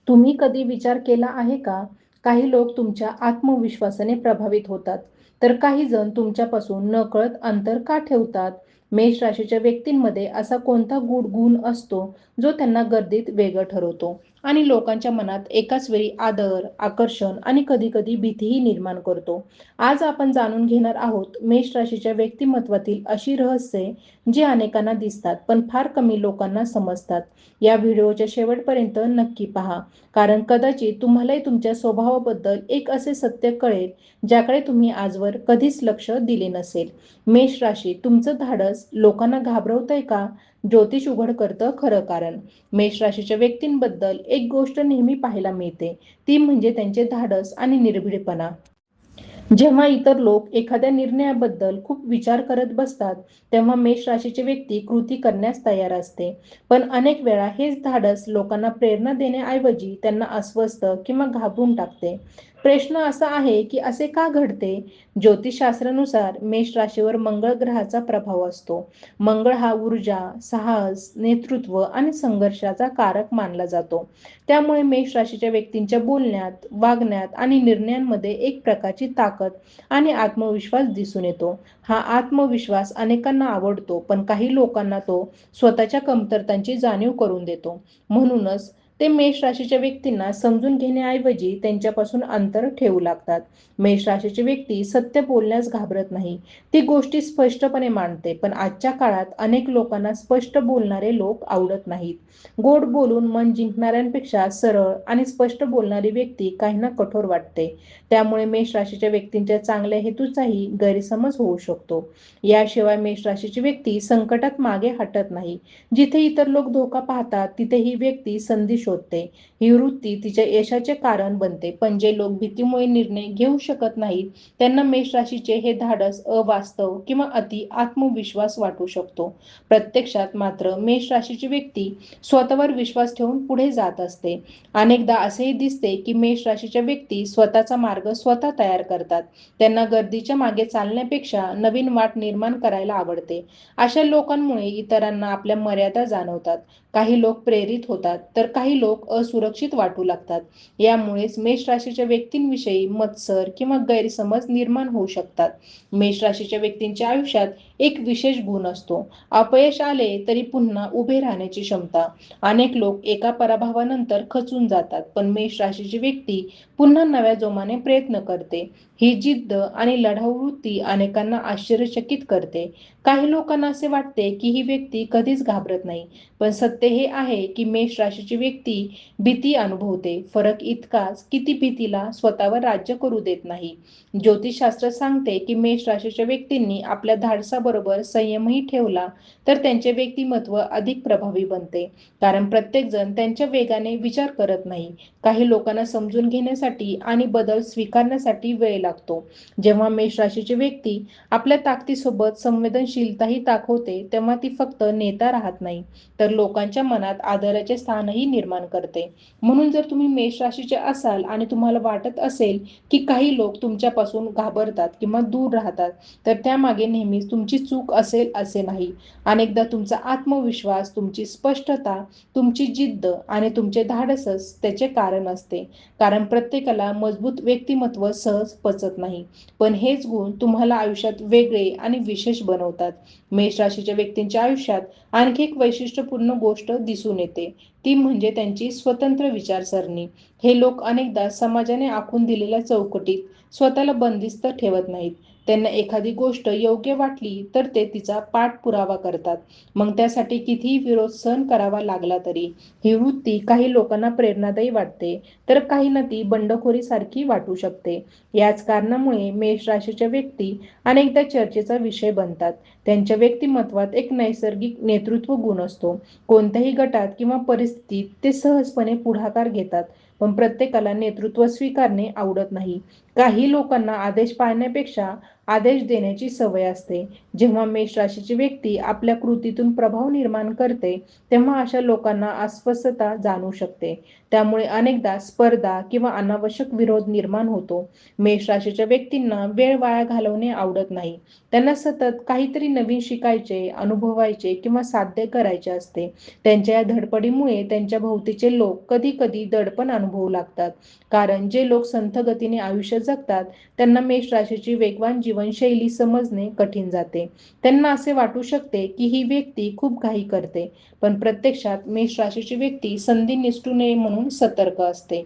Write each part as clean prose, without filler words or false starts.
तुम्ही कधी विचार केला आहे का? काही लोक तुमच्या आत्मविश्वासाने प्रभावित होतात, तर काही जण तुमच्यापासून नकळत अंतर का ठेवतात? मेष राशीच्या व्यक्तींमध्ये असा कोणता गूढ गुण असतो, जो त्यांना गर्दीत वेगळं ठरवतो आणि लोकांच्या मनात एकाच वेळी आदर, आकर्षण आणि कधी-कधी भीतीही निर्माण करतो? आज आपण जाणून घेणार आहोत मेष राशीच्या व्यक्तिमत्वातील अशी रहस्ये, जी अनेकांना दिसतात, पण फार कमी लोकांना समजतात. या व्हिडिओच्या शेवटपर्यंत नक्की पहा. कारण कदाचित तुम्हालाही तुमच्या स्वभावाबद्दल एक असे सत्य कळेल, ज्याकडे तुम्ही आजवर कधीच लक्ष दिले नसेल. मेष राशी, तुमचं धाडस लोकांना घाबरवतंय का? ज्योतिष उघड करतं खरं कारण. मेष राशीच्या व्यक्तींबद्दल एक गोष्ट नेहमी पाहायला मिळते, ती म्हणजे त्यांचे धाडस आणि निर्भीडपणा. जेव्हा इतर लोक एखाद्या निर्णयाबद्दल खूप विचार करत बसतात, तेव्हा मेष राशीची व्यक्ती कृती करण्यास तयार असते. पण अनेक वेळा हेच धाडस लोकांना प्रेरणा देण्याऐवजी त्यांना अस्वस्थ किंवा घाबरून टाकते. प्रश्न असा आहे की असे का घडते? ज्योतिषशास्त्रानुसार मेष राशीवर मंगळ ग्रहाचा प्रभाव असतो. मंगळ हा ऊर्जा, साहस, नेतृत्व आणि संघर्षाचा कारक मानला जातो. त्यामुळे मेष राशीच्या व्यक्तींच्या बोलण्यात, वागण्यात आणि निर्णयांमध्ये एक प्रकारची ताकद आणि आत्मविश्वास दिसून येतो. हा आत्मविश्वास अनेकांना आवडतो, पण काही लोकांना तो स्वतःच्या कमतरतांची जाणीव करून देतो. म्हणूनच ते मेष राशीच्या व्यक्तींना समजून घेण्याऐवजी त्यांच्यापासून अंतर ठेवू लागतात. मेष राशीची व्यक्ती सत्य बोलण्यास घाबरत नाही. ती गोष्टी स्पष्टपणे मांडते, पण आजच्या काळात अनेक लोकांना स्पष्ट बोलणारे लोक आवडत नाहीत. गोड बोलून मन जिंकणाऱ्यांपेक्षा सरळ आणि स्पष्ट बोलणारी व्यक्ती काहींना कठोर वाटते. त्यामुळे मेष राशीच्या व्यक्तींच्या चांगल्या हेतूचाही गैरसमज होऊ शकतो. याशिवाय मेष राशीची व्यक्ती संकटात मागे हटत नाही. जिथे इतर लोक धोका पाहतात, तिथे ही व्यक्ती संधी शोधते. ही वृत्ती तिच्या यशाचे कारण बनते. पण जे लोक भीतीमुळे निर्णय घेऊ शकत नाहीत, त्यांना मेष राशीचे हे धाडस अवास्तव किंवा अति आत्मविश्वास वाटू शकतो. प्रत्यक्षात मात्र मेष राशीची व्यक्ती स्वतःवर विश्वास ठेवून पुढे जात असते. अनेकदा असेही दिसते की मेष राशीच्या व्यक्ती स्वतःचा मार्ग स्वतः तयार करतात. त्यांना गर्दीच्या मागे चालण्यापेक्षा नवीन वाट निर्माण करायला आवडते. अशा लोकांमुळे इतरांना आपल्या मर्यादा जाणवतात. काही लोक प्रेरित होतात, तर काही लोक असुरक्षित वाटू लागतात. यामुळेच मेष राशीच्या व्यक्तींविषयी मत्सर किंवा गैरसमज निर्माण होऊ शकतात. मेष राशीच्या व्यक्तींच्या आयुष्यात एक विशेष गुण असतो. अपयश आले तरी पुन्हा उभे राहण्याची क्षमता. अनेक लोक एका पराभवानंतर खचून जातात, पण मेष राशीची व्यक्ती पुन्हा नव्या जोमाने प्रयत्न करते. ही जिद्द आणि लढाऊ वृत्ती अनेकांना आश्चर्यचकित करते. काही लोकांना असे वाटते की ही व्यक्ती कधीच घाबरत नाही, पण सत्य हे आहे की मेष राशीची व्यक्ती भीती अनुभवते. फरक इतकाच की ती भीतीला स्वतःवर राज्य करू देत नाही. ज्योतिषशास्त्र सांगते की मेष राशीच्या व्यक्तींनी आपल्या धाडसाबरोबर संयमही ठेवला तर त्यांचे व्यक्तिमत्व अधिक प्रभावी बनते. कारण प्रत्येकजण त्यांच्या वेगाने विचार करत नाही. काही लोकांना समजून घेण्यासाठी आणि बदल स्वीकारण्यासाठी वेळ लागतो. जेव्हा मेष राशीची व्यक्ती आपल्या ताकदीसोबत संवेदनशीलताही दाखवते, तेव्हा ती फक्त नेता राहत नाही, तर लोकांच्या मनात आदराचे स्थानही निर्माण करते. म्हणून जर तुम्ही मेष राशीचे असाल आणि तुम्हाला वाटत असेल की काही लोक तुमच्यापासून घाबरतात किंवा दूर राहतात, तर त्यामागे नेहमीच तुमची चूक असेल असे नाही. अनेकदा तुमचा आत्मविश्वास, तुमची स्पष्टता, तुमची जिद्द आणि तुमचे धाडसच त्याचे कारण असते. कारण प्रत्येकाला मजबूत व्यक्तिमत्व सहज पचत नाही, पण हेच गुण तुम्हाला आयुष्यात वेगळे आणि विशेष बनवतात. मेष राशीच्या व्यक्तींच्या आयुष्यात आणखी एक वैशिष्ट्यपूर्ण गोष्ट दिसून येते, ती म्हणजे त्यांची स्वतंत्र विचारसरणी. हे लोक अनेकदा समाजाने आखून दिलेल्या चौकटीत स्वतःला बंदिस्त ठेवत नाहीत. त्यांना एखादी गोष्ट योग्य वाटली तर ते तिचा पाठपुरावा करतात, मग त्यासाठी कितीही विरोध सहन करावा लागला तरी. ही वृत्ती काही लोकांना प्रेरणादायी वाटते, तर काहींना ती बंडखोरीसारखी वाटू शकते. याच कारणामुळे मेष राशीच्या व्यक्ती अनेकदा चर्चेचा विषय बनतात. त्यांच्या व्यक्तिमत्वात एक नैसर्गिक नेतृत्व गुण असतो. कोणत्याही गटात किंवा परिस्थितीत ते सहजपणे पुढाकार घेतात, पण प्रत्येकाला नेतृत्व स्वीकारणे आवडत नाही. काही लोकांना आदेश पाळण्यापेक्षा आदेश देण्याची सवय असते. जेव्हा मेष राशीची व्यक्ती आपल्या कृतीतून प्रभाव निर्माण करते, तेव्हा अशा लोकांना अस्वस्थता जाणवू शकते. त्यामुळे अनेकदा स्पर्धा किंवा अनावश्यक विरोध निर्माण होतो. मेष राशीच्या व्यक्तींना वेळ वाया घालवणे आवडत नाही. त्यांना सतत काहीतरी नवीन शिकायचे, अनुभवायचे किंवा साध्य करायचे असते. त्यांच्या या धडपडीमुळे त्यांच्या भोवतीचे लोक कधी-कधी दडपण अनुभवू लागतात. कारण जे लोक संथ गतीने आयुष्य जगतात, त्यांना मेष राशीची वेगवान जीवनशैली समजणे कठीण जाते. त्यांना असे वाटू शकते की ही व्यक्ती खूप घाई करते, पण प्रत्यक्षात मेष राशीची व्यक्ती संधी निसटू नये म्हणून सतर्क असते.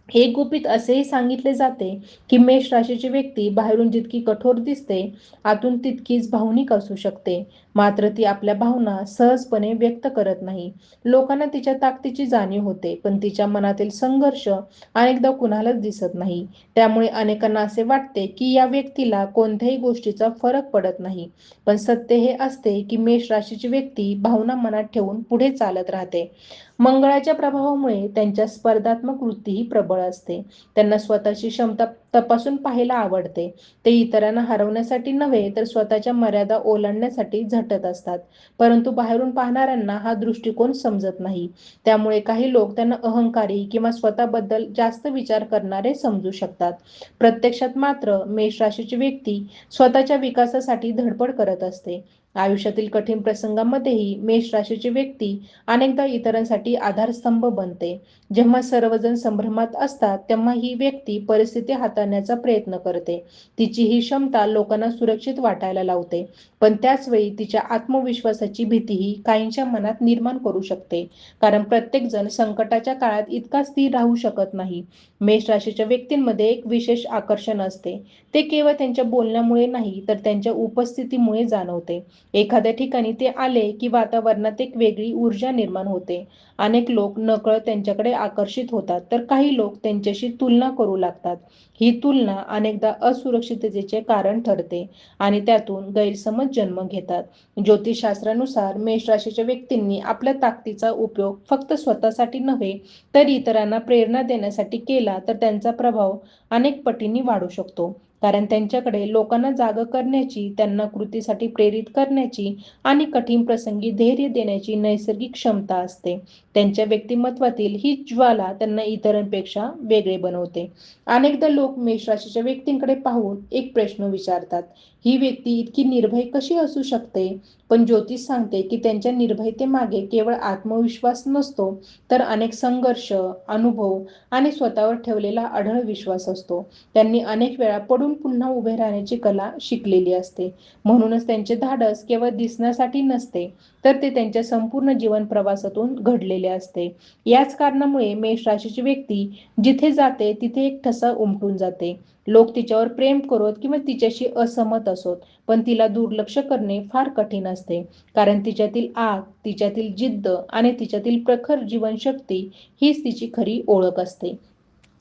एक गुपित असेही सांगितले जाते की मेष राशीची व्यक्ती बाहेरून जितकी कठोर दिसते, आतून तितकीच भावनिक असू शकते. मात्र ती आपल्या भावना सहजपणे व्यक्त करत नाही. लोकांना तिच्या ताकदीची जाणीव होते, पण तिच्या मनातील संघर्ष अनेकदा कुणालाच दिसत नाही. त्यामुळे अनेकांना असे वाटते की या व्यक्तीला कोणत्याही गोष्टीचा फरक पडत नाही. पण सत्य हे असते की मेष राशीची व्यक्ती भावना मनात ठेवून पुढे चालत राहते. मंगळाच्या प्रभावामुळे त्यांच्या स्पर्धात्मक वृत्तीही प्रबळ असते. त्यांना स्वतःची क्षमता तपासून पाहायला आवडते. ते इतरांना हरवण्यासाठी नव्हे, तर स्वतःच्या मर्यादा ओलांडण्यासाठी झटत असतात. परंतु बाहेरून पाहणाऱ्यांना हा दृष्टिकोन समजत नाही. त्यामुळे काही लोक त्यांना अहंकारी किंवा स्वतःबद्दल जास्त विचार करणारे समजू शकतात. प्रत्यक्षात मात्र मेष राशीची व्यक्ती स्वतःच्या विकासासाठी धडपड करत असते. आयुष्यातील कठीण प्रसंगामध्येही मेष राशीची व्यक्ती अनेकदा इतरांसाठी आधारस्तंभ बनते. जेव्हा सर्वजण संभ्रमात असतात, तेव्हा ही व्यक्ती परिस्थिती हाताळण्याचा प्रयत्न करते. तिची ही क्षमता लोकांना सुरक्षित वाटायला लावते. पण त्याच वेळी तिच्या आत्मविश्वासाची भीतीही काहींच्या मनात निर्माण करू शकते. कारण प्रत्येकजण संकटाच्या काळात इतका स्थिर राहू शकत नाही. मेष राशीच्या व्यक्तींमध्ये एक विशेष आकर्षण असते. ते केवळ त्यांच्या बोलण्यामुळे नाही, तर त्यांच्या उपस्थितीमुळे जाणवते. एखाद्या ठिकाणी ते आले की वातावरणात एक वेगळी ऊर्जा निर्माण होते. अनेक लोक नकळत त्यांच्याकडे आकर्षित होतात, तर काही लोक त्यांच्याशी तुलना करू लागतात. ही तुलना अनेकदा असुरक्षिततेचे कारण ठरते आणि त्यातून गैरसमज जन्म घेतात. ज्योतिषशास्त्रानुसार मेष राशीच्या व्यक्तींनी आपल्या ताकदीचा उपयोग फक्त स्वतःसाठी नव्हे, तर इतरांना प्रेरणा देण्यासाठी केला तर त्यांचा प्रभाव अनेक पटींनी वाढू शकतो. कारण त्यांच्याकडे लोकांना जाग करण्याची, त्यांना कृतीसाठी प्रेरित करण्याची आणि कठीण प्रसंगी धैर्य देण्याची नैसर्गिक क्षमता असते. त्यांच्या व्यक्तिमत्वातील ही ज्वाला त्यांना इतरांपेक्षा वेगळे बनवते. अनेकदा लोक मेष राशीच्या व्यक्तींकडे पाहून एक प्रश्न विचारतात, ही व्यक्ती इतकी निर्भय कशी असू शकते? पण ज्योतिष सांगते की त्यांच्या निर्भयतेमागे केवळ आत्मविश्वास नसतो, तर अनेक संघर्ष, अनुभव आणि स्वतःवर ठेवलेला अढळ विश्वास असतो. त्यांनी अनेक वेळा पडून पुन्हा उभे राहण्याची कला शिकलेली असते. म्हणूनच त्यांचे धाडस केवळ दिसण्यासाठी नसते, तर ते त्यांच्या संपूर्ण जीवन प्रवासातून घडलेले असते. याच कारणामुळे मेष राशीची व्यक्ती जिथे जाते तिथे एक ठसा उमटून जाते. लोक तिच्यावर प्रेम करोत किंवा तिच्याशी असहमत असोत, पण तिला दुर्लक्ष करणे फार कठीण असते. कारण तिच्यातील आग, तिच्यातील जिद्द आणि तिच्यातील प्रखर जीवनशक्ती हीच तिची खरी ओळख असते.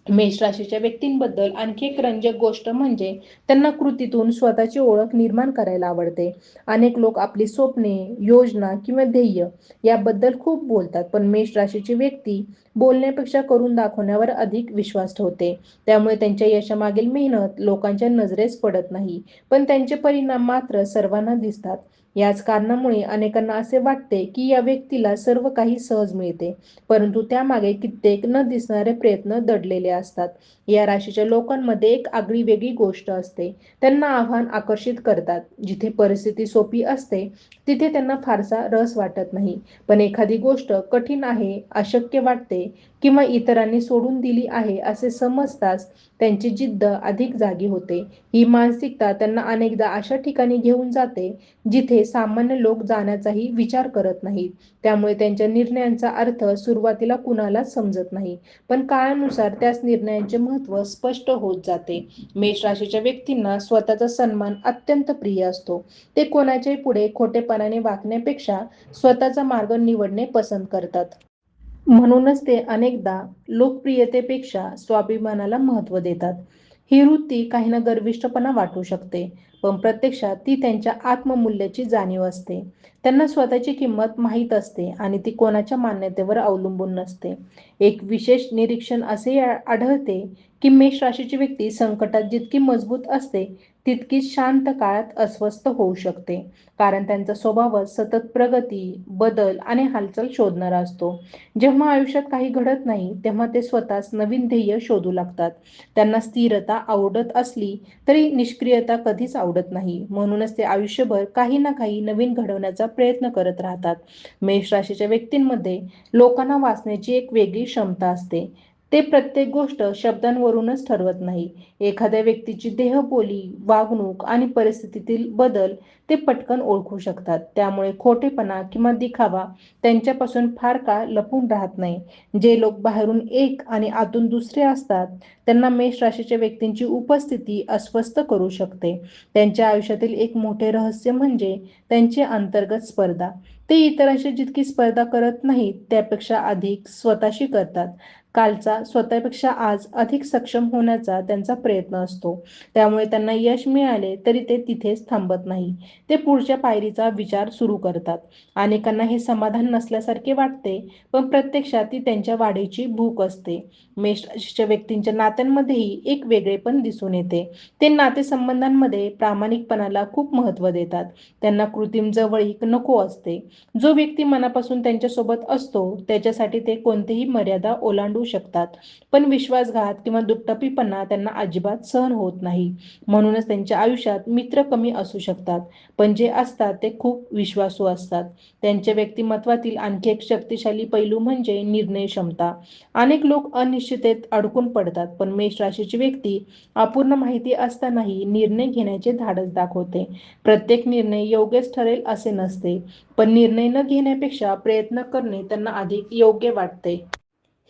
मेष राशीच्या व्यक्तींबद्दल आणखी एक रंजक गोष्ट म्हणजे त्यांना कृतीतून स्वतःची ओळख निर्माण करायला आवडते. अनेक लोक आपली स्वप्ने, योजना किंवा ध्येय याबद्दल खूप बोलतात, पण मेष राशीची व्यक्ती बोलण्यापेक्षा करून दाखवण्यावर अधिक विश्वास ठेवते. त्यामुळे त्यांच्या यशामागील मेहनत लोकांच्या नजरेस पडत नाही, पण त्यांचे परिणाम मात्र सर्वांना दिसतात. याच कारणामुळे अनेकांना असे वाटते की या व्यक्तीला सर्व काही सहज मिळते, परंतु त्यामागे कित्येक न दिसणारे प्रयत्न दडलेले असतात. या राशीच्या लोकांमध्ये एक आगळी वेगळी गोष्ट असते. त्यांना आव्हान आकर्षित करतात. जिथे परिस्थिती सोपी असते, तिथे त्यांना फारसा रस वाटत नाही. पण एखादी गोष्ट कठीण आहे, अशक्य वाटते किंवा इतरांनी सोडून दिली आहे असे समजताच त्यांची जिद्द अधिक जागी होते. ही मानसिकता त्यांना अनेकदा अशा ठिकाणी घेऊन जाते, जिथे सामान्य लोक जाण्याचाही विचार करत नाहीत. त्यामुळे त्यांच्या निर्णयांचा अर्थ सुरुवातीला कुणालाच समजत नाही, पण काळानुसार त्याच निर्णयांचे महत्त्व स्पष्ट होत जाते. मेष राशीच्या व्यक्तींना स्वतःचा सन्मान अत्यंत प्रिय असतो. ते कोणाच्याही पुढे खोटेपणाने वागण्यापेक्षा स्वतःचा मार्ग निवडणे पसंत करतात. म्हणूनच ते अनेकदा लोकप्रियतेपेक्षा स्वाभिमानाला महत्त्व देतात. ही वृत्ती काहींना गर्विष्ठपणा वाटू शकते, पण प्रत्यक्षात ती त्यांच्या आत्ममूल्याची जाणीव असते. त्यांना स्वतःची किंमत माहीत असते आणि ती कोणाच्या मान्यतेवर अवलंबून नसते. एक विशेष निरीक्षण असे आढळते की मेष राशीची व्यक्ती संकटात जितकी मजबूत असते, तितकीच शांत काळात अस्वस्थ होऊ शकते, कारण त्यांचा स्वभावच सतत प्रगती, बदल आणि हालचाल शोधणारा असतो. जेव्हा आयुष्यात काही घडत नाही, तेव्हा ते स्वतःच नवीन ध्येय शोधू लागतात. त्यांना स्थिरता आवडत असली तरी निष्क्रियता कधीच आवडत नाही. म्हणूनच ते आयुष्यभर काही ना काही नवीन घडवण्याचा प्रयत्न करत राहतात. मेष राशीच्या व्यक्तींमध्ये लोकांना वाचण्याची एक वेगळी क्षमता असते. ते प्रत्येक गोष्ट शब्दांवरूनच ठरवत नाही. एखाद्या व्यक्तीची देहबोली, वागणूक आणि परिस्थितीतील बदल ते पटकन ओळखू शकतात. त्यामुळे खोटेपणा किंवा दिखावा त्यांच्यापासून फार काळ लपून राहत नाही. जे लोक बाहेरून एक आणि आतून दुसरे असतात, त्यांना मेष राशीच्या व्यक्तींची उपस्थिती अस्वस्थ करू शकते. त्यांच्या आयुष्यातील एक मोठे रहस्य म्हणजे त्यांची अंतर्गत स्पर्धा. ते इतरांशी जितकी स्पर्धा करत नाहीत, त्यापेक्षा अधिक स्वतःशी करतात. कालचा स्वतःपेक्षा आज अधिक सक्षम होण्याचा त्यांचा प्रयत्न असतो. त्यामुळे त्यांना यश मिळाले तरी ते तिथेच थांबत नाही. ते पुढच्या पायरीचा विचार सुरू करतात. अनेकांना हे समाधान नसल्यासारखे वाटते, पण प्रत्यक्षात ती त्यांच्या वाढीची भूक असते. मेष राशीच्या व्यक्तींच्या नात्यांमध्येही एक वेगळेपण दिसून येते. ते नातेसंबंधांमध्ये प्रामाणिकपणाला खूप महत्त्व देतात. त्यांना कृत्रिम जवळीक नको असते. जो व्यक्ती मनापासून त्यांच्यासोबत असतो, त्याच्यासाठी ते कोणतीही मर्यादा ओलांडू शकतात. पण विश्वासघात किंवा दुटप्पीपणा त्यांना अजिबात सहन होत नाही. म्हणूनच त्यांच्या आयुष्यात मित्र कमी असू शकतात, पण जे असतात ते खूप विश्वासू असतात. त्यांच्या व्यक्तिमत्वातील आणखी एक शक्तिशाली पैलू म्हणजे निर्णय क्षमता. अनेक लोक अनिश्चिततेत अडकून पडतात, पण मेष राशीची व्यक्ती अपूर्ण माहिती असतानाही निर्णय घेण्याचे धाडस दाखवते. प्रत्येक निर्णय योग्यच ठरेल असे नसते, पण निर्णय न घेण्यापेक्षा प्रयत्न करणे त्यांना अधिक योग्य वाटते.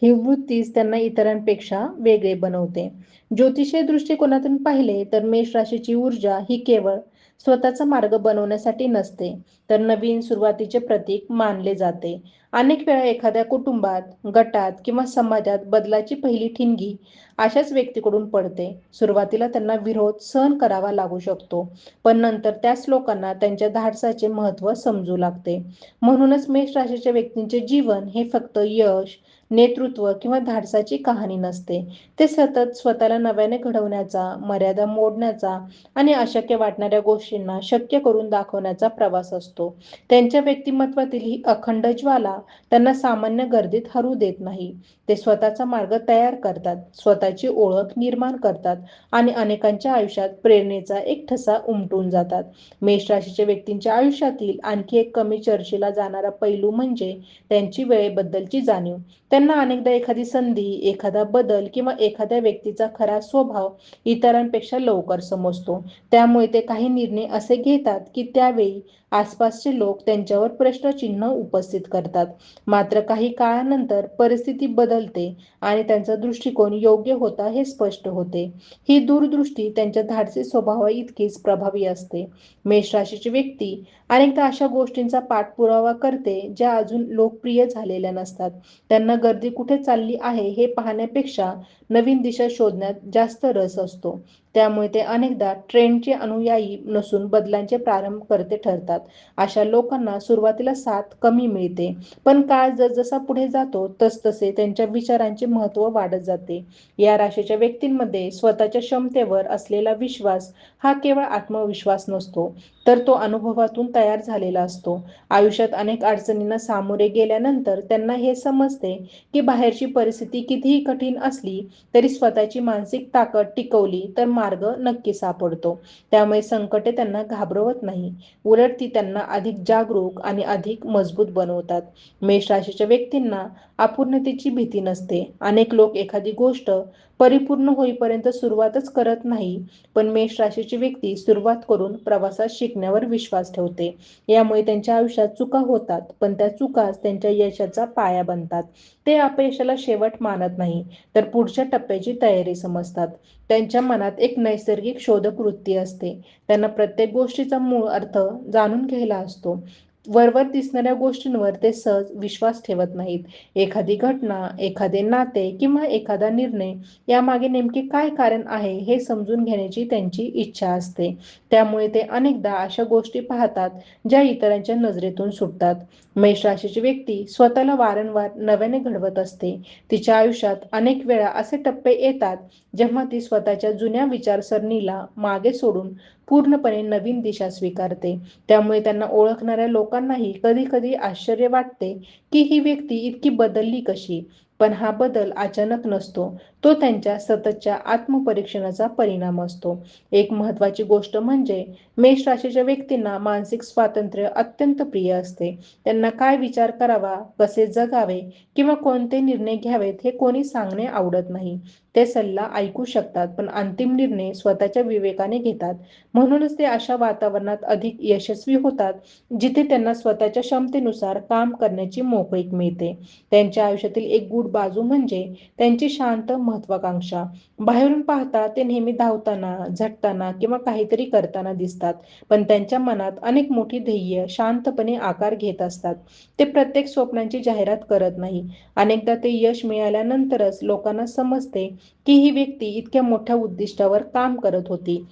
ही वृत्तीच त्यांना इतरांपेक्षा वेगळे बनवते. ज्योतिषीय दृष्टिकोनातून पाहिले तर मेष राशीची ऊर्जा ही केवळ स्वतःचा मार्ग बनवण्यासाठी नसते, तर नवीन सुरुवातीचे प्रतीक मानले जाते. अनेक वेळा एखाद्या कुटुंबात, गटात किंवा समाजात बदलाची पहिली ठिणगी अशाच व्यक्तीकडून पडते. सुरुवातीला त्यांना विरोध सहन करावा लागू शकतो, पण नंतर त्याच लोकांना त्यांच्या धाडसाचे महत्त्व समजू लागते. म्हणूनच मेष राशीच्या व्यक्तींचे जीवन हे फक्त यश, नेतृत्व किंवा धाडसाची कहाणी नसते. ते सतत स्वतःला नव्याने घडवण्याचा, मर्यादा मोडण्याचा आणि अशक्य वाटणाऱ्या गोष्टींना शक्य करून दाखवण्याचा प्रवास असतो. त्यांच्या व्यक्तिमत्वातील ही अखंड ज्वाला त्यांना सामान्य गर्दीत हरू देत नाही. ते स्वतःचा मार्ग तयार करतात, स्वतःची ओळख निर्माण करतात आणि अनेकांच्या आयुष्यात प्रेरणेचा एक ठसा उमटून जातात. मेष राशीच्या व्यक्तींच्या आयुष्यातील आणखी एक कमी चर्चेला जाणारा पैलू म्हणजे त्यांची वेळेबद्दलची जाणीव. त्यांना अनेकदा एखादी संधी, एखादा बदल किंवा एखाद्या व्यक्तीचा खरा स्वभाव इतरांपेक्षा लवकर समजतो. त्यामुळे ते काही निर्णय असे घेतात की त्यावेळी आसपासचे लोक त्यांच्यावर प्रश्नचिन्ह उपस्थित करतात. मात्र काही काळानंतर परिस्थिती बदलते आणि त्यांचा दृष्टिकोन योग्य होता हे स्पष्ट होते. ही दूरदृष्टी त्यांच्या धाडसी स्वभावाइतकीच प्रभावी असते. मेष राशीची व्यक्ती अनेकदा अशा गोष्टींचा पाठपुरावा करते ज्या अजून लोकप्रिय झालेल्या नसतात. त्यांना गर्दी कुठे चालली आहे हे पाहण्यापेक्षा नवीन दिशा शोधण्यात जास्त रस असतो. त्यामुळे ते अनेकदा ट्रेंडचे अनुयायी नसून बदलांचे प्रारंभकर्ते ठरतात. अशा लोकांना सुरुवातीला साथ कमी मिळते, पण काळ जसजसा पुढे जातो तसतसे त्यांच्या विचारांचे महत्त्व वाढत जाते. या राशीच्या व्यक्तींमध्ये स्वतःच्या क्षमतेवर असलेला विश्वास हा केवळ आत्मविश्वास नसतो, तर तो अनुभवातून तयार झालेला असतो. आयुष्यात अनेक अडचणींना सामोरे गेल्यानंतर त्यांना हे समजते की बाहेरची परिस्थिती कितीही कठीण असली तरी स्वतःची मानसिक ताकद टिकवली तर मार्ग नक्की सापडतो. त्यामुळे संकटे त्यांना घाबरवत नाही, उलट ती त्यांना अधिक जागरूक आणि अधिक मजबूत बनवतात. मेष राशीच्या व्यक्तींना अपूर्णतेची भीती नसते. अनेक लोक एखादी गोष्ट परिपूर्ण होईपर्यंत सुरुवातच करत नाही, पण मेष राशीची व्यक्ती सुरुवात करून प्रवासात शिकण्यावर विश्वास ठेवते. यामुळे त्यांच्या आयुष्यात चुका होतात, पण त्या चुकाच त्यांच्या यशाचा पाया बनतात. ते अपयशाला शेवट मानत नाही, तर पुढच्या टप्प्याची तयारी समजतात. त्यांच्या मनात एक नैसर्गिक शोधक वृत्ती असते. त्यांना प्रत्येक गोष्टीचा मूळ अर्थ जाणून घ्यायला असतो. वरवर दिसणाऱ्या गोष्टींवर ते सहज विश्वास ठेवत नाहीत. एखादी घटना, एखादे नाते किंवा एखादा निर्णय यामागे नेमके काय कारण आहे हे समजून घेण्याची त्यांची इच्छा असते. त्यामुळे ते अनेकदा अशा गोष्टी पाहतात ज्या इतरांच्या नजरेतून सुटतात. मेष राशीची व्यक्ती स्वतःला वारंवार नव्याने घडवत असते. तिच्या आयुष्यात अनेक वेळा असे टप्पे येतात जेव्हा ती स्वतःच्या जुन्या विचारसरणीला मागे सोडून पूर्णपणे नवीन दिशा स्वीकारते. त्यामुळे त्यांना ओळखणाऱ्या लोकांनाही कधी कधी आश्चर्य वाटते की ही व्यक्ती इतकी बदलली कशी. पण हा बदल अचानक नसतो, तो त्यांच्या सततच्या आत्मपरीक्षणाचा परिणाम असतो. एक महत्त्वाची गोष्ट म्हणजे मेष राशीच्या व्यक्तींना मानसिक स्वातंत्र्य अत्यंत प्रिय असते. त्यांना काय विचार करावा, कसे जगावे किंवा कोणते निर्णय घ्यावेत हे कोणी सांगणे आवडत नाही. ते सल्ला ऐकू शकतात पण अंतिम निर्णय स्वतःच्या विवेकाने घेतात. म्हणूनच ते अशा वातावरणात अधिक यशस्वी होतात जिथे त्यांना स्वतःच्या क्षमतेनुसार काम करण्याची मोकळीक मिळते. त्यांच्या आयुष्यातील एक गूढ बाजू म्हणजे त्यांची शांत महत्वाकांक्षा. बाहेरून पाहता ते नेहमी धावताना, झटताना किंवा काहीतरी करताना दिसतात. पण त्यांच्या मनात अनेक मोठी ध्येय शांतपणे आकार घेत असतात. ते प्रत्येक स्वप्नांची जाहिरात करत नाही. अनेकदा ते यश मिळाल्यानंतरच लोकांना समजते की ही व्यक्ती इतक्या मोठ्या उद्दिष्टावर काम करत होती.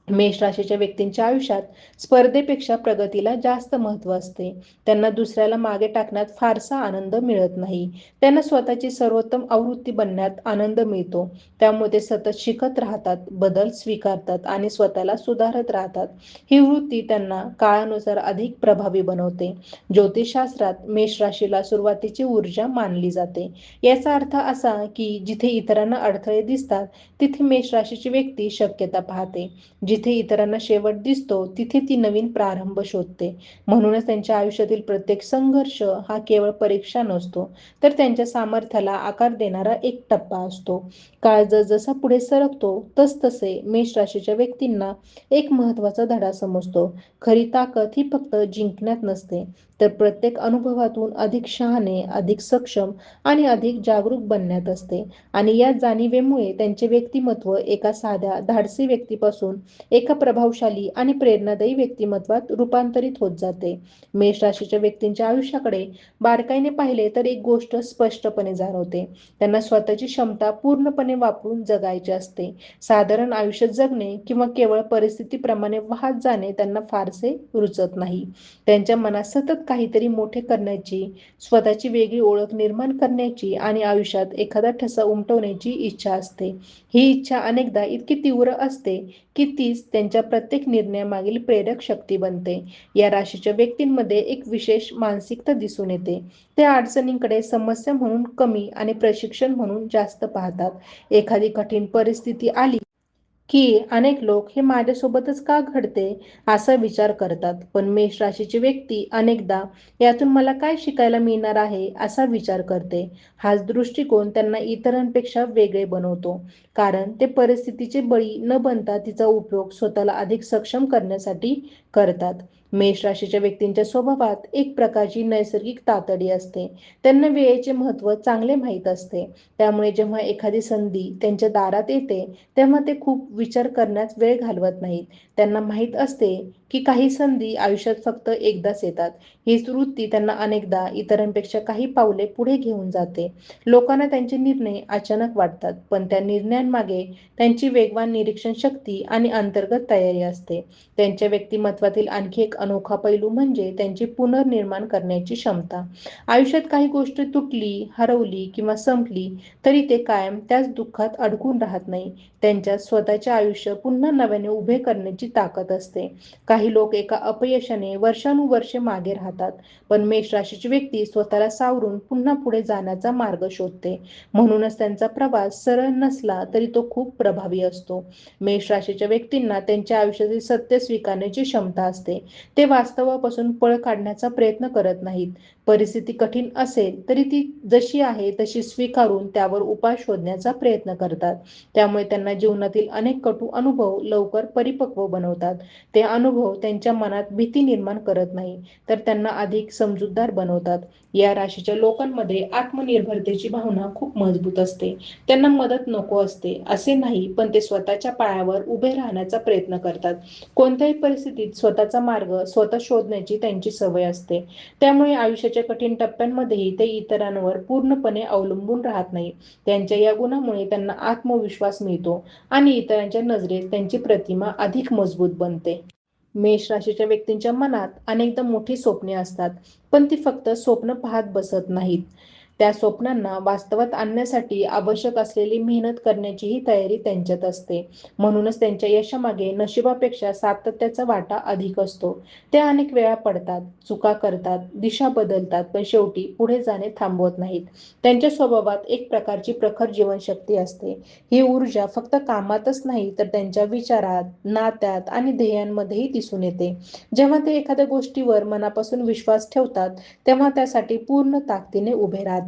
मेष राशीच्या व्यक्तींच्या आयुष्यात स्पर्धेपेक्षा प्रगतीला जास्त महत्त्व असते. त्यांना दुसऱ्याला मागे टाकण्यात फारसा आनंद मिळत नाही. त्यांना स्वतःची सर्वोत्तम आवृत्ती बनण्यात आनंद मिळतो. त्यामुळे ते सतत शिकत राहतात, बदल स्वीकारतात आणि स्वतःला सुधारत राहतात. ही वृत्ती त्यांना काळानुसार अधिक प्रभावी बनवते. ज्योतिषशास्त्रात मेष राशीला सुरुवातीची ऊर्जा मानली जाते. याचा अर्थ असा की जिथे इतरांना अडथळे दिसतात तिथे मेष राशीची व्यक्ती शक्यता पाहते. जिथे इतरांना शेवट दिसतो तिथे ती नवीन प्रारंभ शोधते. म्हणूनच त्यांच्या आयुष्यातील प्रत्येक संघर्ष हा केवळ परीक्षा नसतो, तर त्यांच्या सामर्थ्याला आकार देणारा एक टप्पा असतो. काळ जसजसा पुढे सरकतो तसतसे मेष राशीच्या व्यक्तींना एक महत्त्वाचा धडा समजतो. खरी ताकद ही फक्त जिंकण्यात नसते, तर प्रत्येक अनुभवातून अधिक शहाणे, अधिक सक्षम आणि अधिक जागरूक बनण्यात असते. आणि या जाणीवेमुळे त्यांचे व्यक्तिमत्व एका साध्या धाडसी व्यक्तीपासून एका प्रभावशाली आणि प्रेरणादायी व्यक्तिमत्वात रूपांतरित होत जाते. मेष राशीच्या व्यक्तींच्या आयुष्याकडे बारकाईने पाहिले तर एक गोष्ट स्पष्टपणे जाणवते. त्यांना स्वतःची क्षमता पूर्णपणे वापरून जगायचे असते. साधारण आयुष्य जगणे किंवा केवळ परिस्थितीप्रमाणे वाहत जाणे त्यांना फारसे रुचत नाही. त्यांच्या मनात सतत काहीतरी मोठे करण्याची, स्वतःची वेगळी ओळख निर्माण करण्याची आणि आयुष्यात एखादा ठसा उमटवण्याची इच्छा असते. ही इच्छा अनेकदा इतकी तीव्र असते की तीच त्यांच्या प्रत्येक निर्णयामागील प्रेरक शक्ती बनते. या राशीच्या व्यक्तींमध्ये एक विशेष मानसिकता दिसून येते. ते अडचणींकडे समस्या म्हणून कमी आणि प्रशिक्षण म्हणून जास्त पाहतात. एखादी कठीण परिस्थिती आली की अनेक लोक हे माझ्यासोबतच का घडते असा विचार करतात. पण मेष राशीची व्यक्ती अनेकदा यातून मला काय शिकायला मिळणार आहे असा विचार करते. हाच दृष्टिकोन त्यांना इतरांपेक्षा वेगळे बनवतो. कारण ते परिस्थितीचे बळी न बनता तिचा उपयोग स्वतःला अधिक सक्षम करण्यासाठी करतात. मेष राशीच्या व्यक्तींच्या स्वभावात एक प्रकारची नैसर्गिक तातडी असते. त्यांना वेळेचे महत्त्व चांगले माहीत असते. त्यामुळे जेव्हा एखादी संधी त्यांच्या दारात येते तेव्हा ते खूप विचार करण्यात वेळ घालवत नाहीत. त्यांना माहीत असते की काही संधी आयुष्यात फक्त एकदाच येतात. हीच वृत्ती त्यांना अनेकदा इतरांपेक्षा काही पावले पुढे घेऊन जाते. लोकांना त्यांचे निर्णय अचानक वाटतात, पण त्या निर्णयांमागे त्यांची वेगवान निरीक्षण शक्ती आणि अंतर्गत तयारी असते. त्यांच्या व्यक्तिमत्वातील आणखी एक अनोखा पैलू म्हणजे त्यांची पुनर्निर्माण करण्याची क्षमता. आयुष्यात काही गोष्ट तुटली, हरवली किंवा संपली तरी ते कायम त्याच दुःखात अडकून राहत नाही. त्यांच्यात स्वतःचे आयुष्य पुन्हा नव्याने उभे करण्याची ताकद असते. काही लोक एका अपयशाने वर्षानुवर्षे मागे राहतात, पण मेष राशीची व्यक्ती स्वतःला सावरून पुन्हा पुढे जाण्याचा मार्ग शोधते. म्हणूनच त्यांचा प्रवास सरळ नसला तरी तो खूप प्रभावी असतो. मेष राशीच्या व्यक्तींना त्यांच्या आयुष्यातील सत्य स्वीकारण्याची क्षमता असते. ते वास्तवापासून पळ काढण्याचा प्रयत्न करत नाहीत, परिस्थिती कठीण असेल तरी ती जशी आहे तशी स्वीकारून त्यावर उपाय शोधण्याचा प्रयत्न करतात. त्यामुळे त्यांना जीवनातील अनेक कटू अनुभव लवकर परिपक्व बनवतात. ते अनुभव त्यांच्या मनात भीती निर्माण करत नाही, तर त्यांना अधिक समजूतदार बनवतात. या राशीच्या लोकांमध्ये आत्मनिर्भरतेची भावना खूप मजबूत असते. त्यांना मदत नको असते असे नाही, पण ते स्वतःच्या पायावर उभे राहण्याचा प्रयत्न करतात. कोणत्याही परिस्थितीत स्वतःचा मार्ग स्वतः शोधण्याची त्यांची सवय असते. त्यामुळे आयुष्याच्या कठीण टप्प्यांमध्येही ते इतरांवर पूर्णपणे अवलंबून राहत नाही. त्यांच्या या गुणामुळे त्यांना आत्मविश्वास मिळतो आणि इतरांच्या नजरेत त्यांची प्रतिमा अधिक मजबूत बनते. मेष राशीच्या व्यक्तींच्या मनात अनेकदा मोठी स्वप्ने असतात, पण ती फक्त स्वप्न पाहत बसत नाहीत. त्या स्वप्नांना वास्तवात आणण्यासाठी आवश्यक असलेली मेहनत करण्याचीही तयारी त्यांच्यात असते. म्हणूनच त्यांच्या यशामागे नशिबापेक्षा सातत्याचा वाटा अधिक असतो. ते अनेक वेळा पडतात, चुका करतात, दिशा बदलतात, पण शेवटी पुढे जाणे थांबवत नाहीत. त्यांच्या स्वभावात एक प्रकारची प्रखर जीवनशक्ती असते. ही ऊर्जा फक्त कामातच नाही, तर त्यांच्या विचारात, नात्यात आणि ध्येयांमध्येही दिसून येते. जेव्हा ते एखाद्या गोष्टीवर मनापासून विश्वास ठेवतात, तेव्हा त्यासाठी पूर्ण ताकदीने उभे राहतात.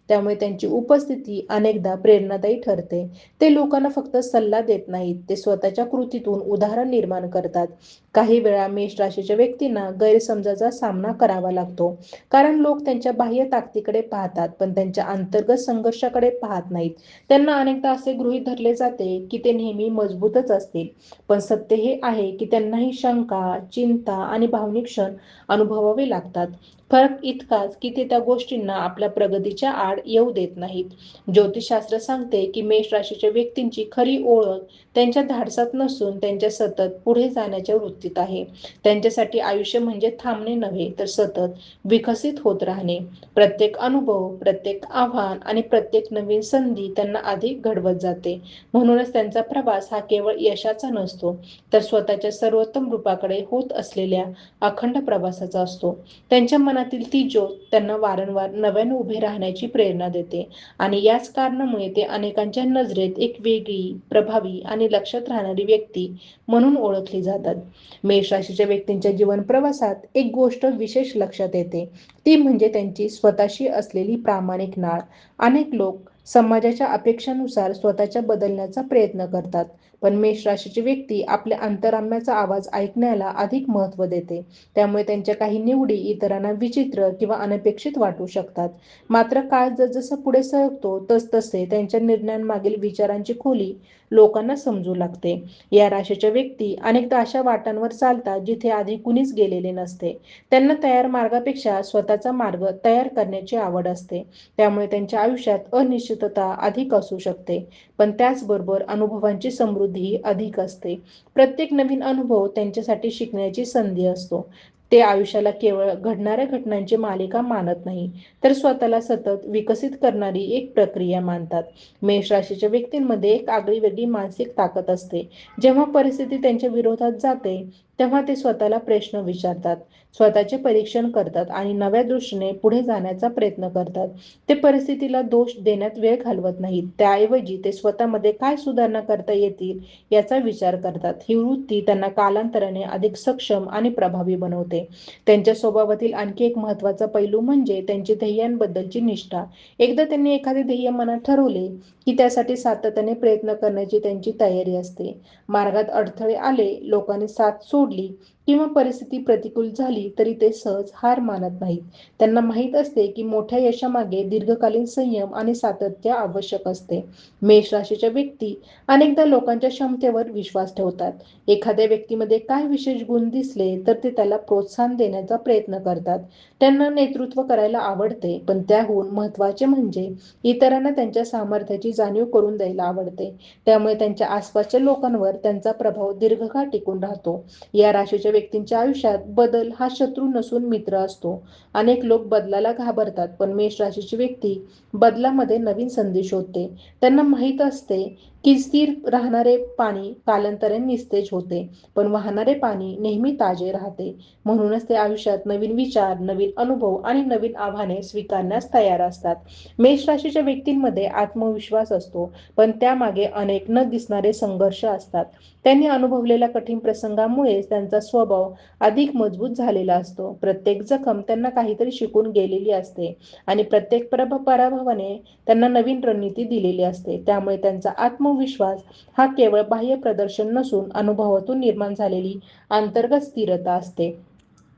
त्यामुळे त्यांची उपस्थिती अनेकदा प्रेरणादायी ठरते. ते लोकांना फक्त सल्ला देत नाहीत, ते स्वतःच्या कृतीतून उदाहरण निर्माण करतात. काही वेळा मेष राशीच्या व्यक्तींना गैरसमजाचा सामना करावा लागतो, कारण लोक त्यांच्या बाह्य ताकदीकडे पाहतात, पण त्यांच्या अंतर्गत संघर्षाकडे पाहत नाहीत. त्यांना अनेकदा असे गृहीत धरले जाते की ते नेहमी मजबूतच असतील, पण सत्य हे आहे की त्यांनाही शंका, चिंता आणि भावनिक क्षण अनुभवावे लागतात. फरक इतकाच की ते त्या गोष्टींना आपल्या प्रगतीच्या आड येऊ देत नाहीत. ज्योतिषशास्त्र सांगते की मेष राशीच्या व्यक्तींची खरी ओळख त्यांच्या धाडसात नसून त्यांच्या सतत पुढे जाण्याच्या वृत्तीत आहे. त्यांच्यासाठी आयुष्य म्हणजे थांबणे नव्हे, तर सतत विकसित होत राहणे. प्रत्येक अनुभव, प्रत्येक आव्हान आणि प्रत्येक नवीन संधी त्यांना अधिक घडवत जाते. म्हणूनच त्यांचा प्रवास हा केवळ यशाचा नसतो, तर स्वतःच्या सर्वोत्तम रूपाकडे होत असलेल्या अखंड प्रवासाचा असतो. त्यांच्या मनातील ती ज्योत त्यांना वारंवार नव्याने उभे राहण्याची प्रेरणा देते आणि याच कारणामुळे ते अनेकांच्या नजरेत एक वेगळी, प्रभावी आणि लक्षात राहणारी व्यक्ती म्हणून ओळखली जातात. मेष राशीच्या व्यक्तींच्या जीवन प्रवासात एक गोष्ट विशेष लक्षात येते, ती म्हणजे त्यांची स्वतःशी असलेली प्रामाणिक नाळ. अनेक लोक समाजाच्या अपेक्षानुसार स्वतःच्या बदलण्याचा प्रयत्न करतात, पण मेष राशीची व्यक्ती आपल्या अंतरात्म्याचा आवाज ऐकण्याला अधिक महत्त्व देते. त्यामुळे त्यांच्या काही निवडी इतरांना विचित्र किंवा अनपेक्षित वाटू शकतात. मात्र काळ जसजसा पुढे सरकतो तसतसे त्यांच्या निर्णयांमागील विचारांची खोली लोकांना समजू लागते. या राशीच्या व्यक्ती अनेकदा अशा वाटांवर चालतात जिथे आधी कुणीच गेलेले नसते. त्यांना तयार मार्गापेक्षा स्वतःचा मार्ग तयार करण्याची आवड असते. त्यामुळे त्यांच्या आयुष्यात अनिश्चितता अधिक असू शकते, पण त्याचबरोबर अनुभवांची समृद्धीही अधिक असते. प्रत्येक नवीन अनुभव त्यांच्यासाठी शिकण्याची संधी असतो. ते आयुष्याला केवळ घडणाऱ्या घटनांची मालिका मानत नाही, तर स्वतःला सतत विकसित करणारी एक प्रक्रिया मानतात. मेष राशीच्या व्यक्तींमध्ये एक आगळीवेगळी मानसिक ताकद असते. जेव्हा परिस्थिती त्यांच्या विरोधात जाते, तेव्हा ते स्वतःला प्रश्न विचारतात, स्वतःचे परीक्षण करतात आणि नव्या दृष्टीने पुढे जाण्याचा प्रयत्न करतात. ते परिस्थितीला दोष देण्यात वेळ घालवत नाहीत. त्याऐवजी ते स्वतःमध्ये काय सुधारणा करता येतील याचा विचार करतात. ही वृत्ती त्यांना कालांतराने अधिक सक्षम आणि प्रभावी बनवते. त्यांच्या स्वभावातील आणखी एक महत्त्वाचा पैलू म्हणजे त्यांची ध्येयांबद्दलची निष्ठा. एकदा त्यांनी एखादे ध्येय मनात ठरवले की त्यासाठी सातत्याने प्रयत्न करण्याची त्यांची तयारी असते. मार्गात अडथळे आले, लोकांनी साथ सोडली किंवा परिस्थिती प्रतिकूल झाली तरी ते सहज हार मानत नाहीत. त्यांना माहीत असते की मोठ्या यशामागे दीर्घकालीन संयम आणि सातत्य आवश्यक असते. मेष राशीच्या व्यक्ती अनेकदा लोकांच्या क्षमतेवर विश्वास ठेवतात. एखाद्या व्यक्तीमध्ये काय विशेष गुण दिसले तर ते त्याला प्रोत्साहन देण्याचा प्रयत्न करतात. त्यांना नेतृत्व करायला आवडते, पण त्याहून महत्त्वाचे म्हणजे इतरांना त्यांच्या सामर्थ्याची जाणीव करून द्यायला आवडते. त्यामुळे त्यांच्या आसपासच्या लोकांवर त्यांचा प्रभाव दीर्घकाळ टिकून राहतो. या राशीच्या व्यक्तींच्या आयुष्यात बदल हा शत्रू नसून मित्र असतो. अनेक लोक बदलाला घाबरतात, पण मेष राशीची व्यक्ती बदलामध्ये नवीन संधी शोधते. त्यांना माहीत असते की स्थिर राहणारे पाणी कालांतराने निस्तेज होते, पण वाहणारे पाणी नेहमी ताजे राहते. म्हणूनच ते आयुष्यात नवीन विचार, नवीन अनुभव आणि नवीन आव्हाने स्वीकारण्यास तयार असतात. मेष राशीच्या व्यक्तींमध्ये आत्मविश्वास असतो, पण त्यामागे अनेक न दिसणारे संघर्ष असतात. त्यांनी अनुभवलेल्या कठीण प्रसंगामुळेच त्यांचा स्वभाव अधिक मजबूत झालेला असतो. प्रत्येक जखम त्यांना काहीतरी शिकून गेलेली असते आणि प्रत्येक पराभवाने त्यांना नवीन रणनीती दिलेली असते. त्यामुळे त्यांचा आत्मविश्वास हा केवळ बाह्य प्रदर्शन नसून अनुभवातून निर्माण झालेली अंतर्गत स्थिरता असते.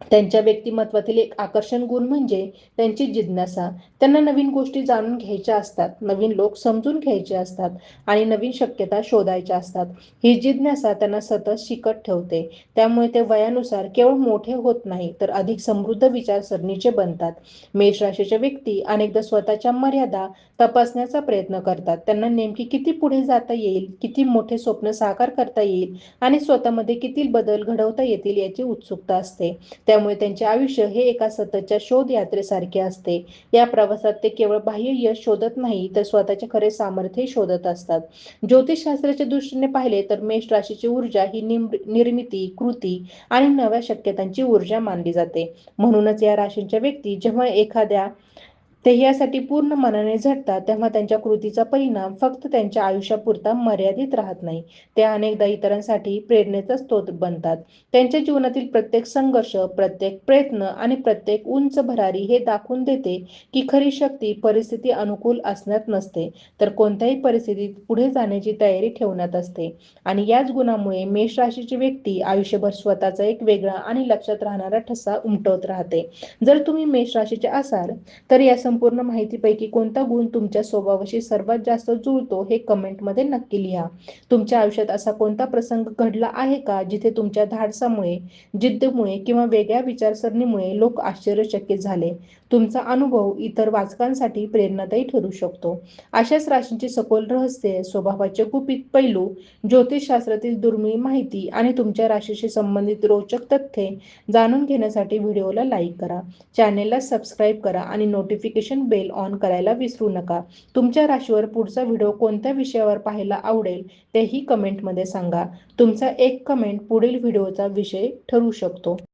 त्यांच्या व्यक्तिमत्वातील एक आकर्षण गुण म्हणजे त्यांची जिज्ञासा. त्यांना नवीन गोष्टी जाणून घ्यायच्या असतात, नवीन लोक समजून घ्यायचे असतात आणि नवीन शक्यता शोधायच्या असतात. ही जिज्ञासा त्यांना सतत शिकत ठेवते. त्यामुळे ते वयानुसार केवळ मोठे होत नाही, तर अधिक समृद्ध विचारसरणीचे बनतात. मेष राशीच्या व्यक्ती अनेकदा स्वतःच्या मर्यादा तपासण्याचा प्रयत्न करतात. त्यांना नेमकी किती पुढे जाता येईल, किती मोठे स्वप्न साकार करता येईल आणि स्वतःमध्ये किती बदल घडवता येतील याची उत्सुकता असते. त्यामुळे त्यांचे आयुष्य हे एका सततच्या शोध यात्रेसारखे असते. या प्रवासात ते केवळ बाह्य यश शोधत नाही, तर स्वतःचे खरे सामर्थ्य शोधत असतात. ज्योतिषशास्त्राच्या दृष्टीने पाहिले तर मेष राशीची ऊर्जा ही निर्मिती, कृती आणि नव्या शक्यतांची ऊर्जा मानली जाते. म्हणूनच या राशींच्या व्यक्ती जेव्हा एखाद्या ध्येयासाठी पूर्ण मनाने झटतात, तेव्हा त्यांच्या कृतीचा परिणाम फक्त त्यांच्या आयुष्यापुरता मर्यादित राहत नाही. ते अनेकदा इतरांसाठी प्रेरणेचा स्रोत बनतात. त्यांच्या जीवनातील प्रत्येक संघर्ष, प्रत्येक प्रयत्न आणि प्रत्येक उंच भरारी हे दाखवून देते की खरी शक्ती परिस्थिती अनुकूल असण्यात नसते, तर कोणत्याही परिस्थितीत पुढे जाण्याची तयारी ठेवण्यात असते. आणि याच गुणामुळे मेष राशीची व्यक्ती आयुष्यभर स्वतःचा एक वेगळा आणि लक्षात राहणारा ठसा उमटवत राहते. जर तुम्ही मेष राशीचे असाल तर या संपूर्ण माहितीपैकी कोणता गुण तुमच्या स्वभावाशी सर्वात जास्त जुळतो हे कमेंटमध्ये नक्की लिहा. तुमच्या आयुष्यात असा कोणता प्रसंग घडला आहे का जिथे तुमच्या धाडसामुळे, जिद्दीमुळे किंवा वेगळ्या विचारसरणीमुळे लोक आश्चर्यचकित झाले? तुमचा अनुभव इतर वाचकांसाठी प्रेरणादायी ठरू शकतो. अशाच राशींची सखोल रहस्ये, स्वभावाचे गुपित पैलू, ज्योतिषशास्त्रातील दुर्मिळ माहिती आणि तुमच्या राशीशी संबंधित रोचक तथ्ये जाणून घेण्यासाठी व्हिडिओला लाईक करा, चॅनेलला सबस्क्राईब करा आणि नोटिफिकेशन बेल ऑन करायला विसरू नका. तुमच्या राशीवर पुढचा व्हिडिओ कोणत्या विषयावर पाहायला आवडेल तेही कमेंटमध्ये सांगा. तुमचा एक कमेंट पुढील व्हिडिओचा विषय ठरू शकतो.